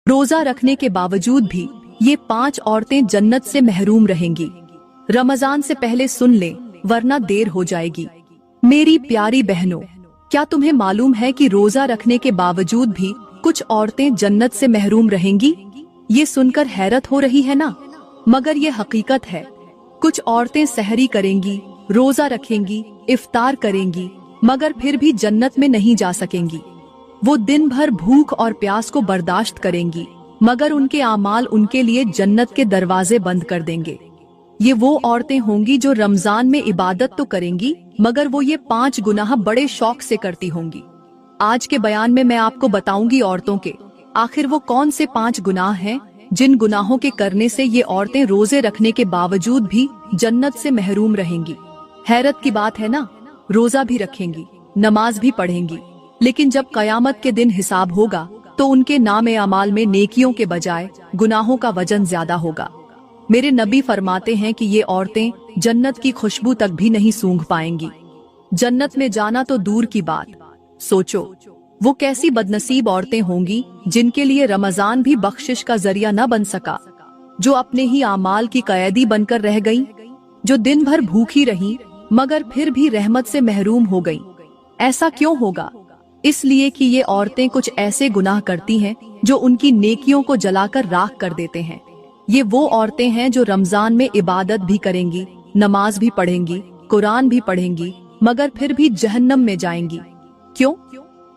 रोजा रखने के बावजूद भी ये 5 औरतें जन्नत से महरूम रहेंगी। रमजान से पहले सुन ले, वरना देर हो जाएगी। मेरी प्यारी बहनों, क्या तुम्हें मालूम है कि रोजा रखने के बावजूद भी कुछ औरतें जन्नत से महरूम रहेंगी? ये सुनकर हैरत हो रही है ना, मगर ये हकीकत है। कुछ औरतें सहरी करेंगी, रोजा रखेंगी, इफ्तार करेंगी, मगर फिर भी जन्नत में नहीं जा सकेंगी। वो दिन भर भूख और प्यास को बर्दाश्त करेंगी, मगर उनके आमाल उनके लिए जन्नत के दरवाजे बंद कर देंगे। ये वो औरतें होंगी जो रमजान में इबादत तो करेंगी, मगर वो ये 5 गुनाह बड़े शौक से करती होंगी। आज के बयान में मैं आपको बताऊंगी औरतों के आखिर वो कौन से 5 गुनाह हैं जिन गुनाहों के करने से ये औरतें रोजे रखने के बावजूद भी जन्नत से महरूम रहेंगी। हैरत की बात है ना, रोजा भी रखेंगी, नमाज भी पढ़ेंगी, लेकिन जब कयामत के दिन हिसाब होगा तो उनके नामे अमाल में नेकियों के बजाय गुनाहों का वजन ज्यादा होगा। मेरे नबी फरमाते हैं कि ये औरतें जन्नत की खुशबू तक भी नहीं सूंघ पाएंगी। जन्नत में जाना तो दूर की बात, सोचो वो कैसी बदनसीब औरतें होंगी जिनके लिए रमजान भी बख्शिश का जरिया न बन सका, जो अपने ही आमाल की कैदी बनकर रह गईं, जो दिन भर भूखी रहीं मगर फिर भी रहमत से महरूम हो गईं। ऐसा क्यों होगा? इसलिए कि ये औरतें कुछ ऐसे गुनाह करती हैं जो उनकी नेकियों को जलाकर राख कर देते हैं। ये वो औरतें हैं जो रमजान में इबादत भी करेंगी, नमाज भी पढ़ेंगी, कुरान भी पढ़ेंगी, मगर फिर भी जहन्नम में जाएंगी। क्यों?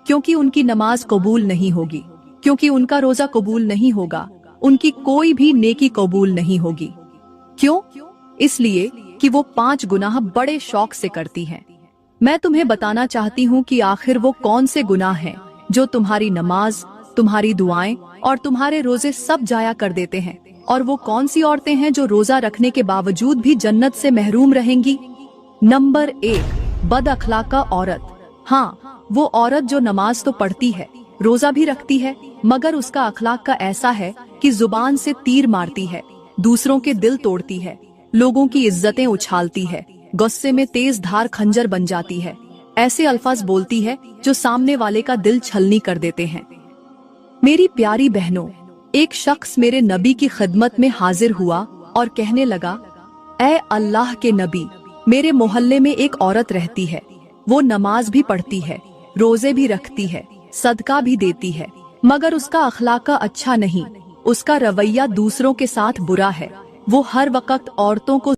क्योंकि उनकी नमाज कबूल नहीं होगी, क्योंकि उनका रोजा कबूल नहीं होगा, उनकी कोई भी नेकी कबूल नहीं होगी। क्यों? इसलिए कि वो 5 गुनाह बड़े शौक से करती हैं। मैं तुम्हें बताना चाहती हूँ कि आखिर वो कौन से गुनाह हैं जो तुम्हारी नमाज, तुम्हारी दुआएं और तुम्हारे रोजे सब जाया कर देते हैं, और वो कौन सी औरतें हैं जो रोजा रखने के बावजूद भी जन्नत से महरूम रहेंगी। नंबर 1, बद अखलाका औरत। हाँ, वो औरत जो नमाज तो पढ़ती है, रोजा भी रखती है, मगर उसका अखलाक का ऐसा है कि जुबान से तीर मारती है, दूसरों के दिल तोड़ती है, लोगों की इज्जतें उछालती है, गुस्से में तेज धार खंजर बन जाती है, ऐसे अल्फाज बोलती है जो सामने वाले का दिल छलनी कर देते हैं। मेरी प्यारी बहनों, एक शख्स मेरे नबी की खिदमत में हाजिर हुआ और कहने लगा, ऐ अल्लाह के नबी, मेरे मोहल्ले में एक औरत रहती है, वो नमाज भी पढ़ती है, रोजे भी रखती है, सदका भी देती है, मगर उसका अखलाका अच्छा नहीं, उसका रवैया दूसरों के साथ बुरा है, वो हर वक्त औरतों को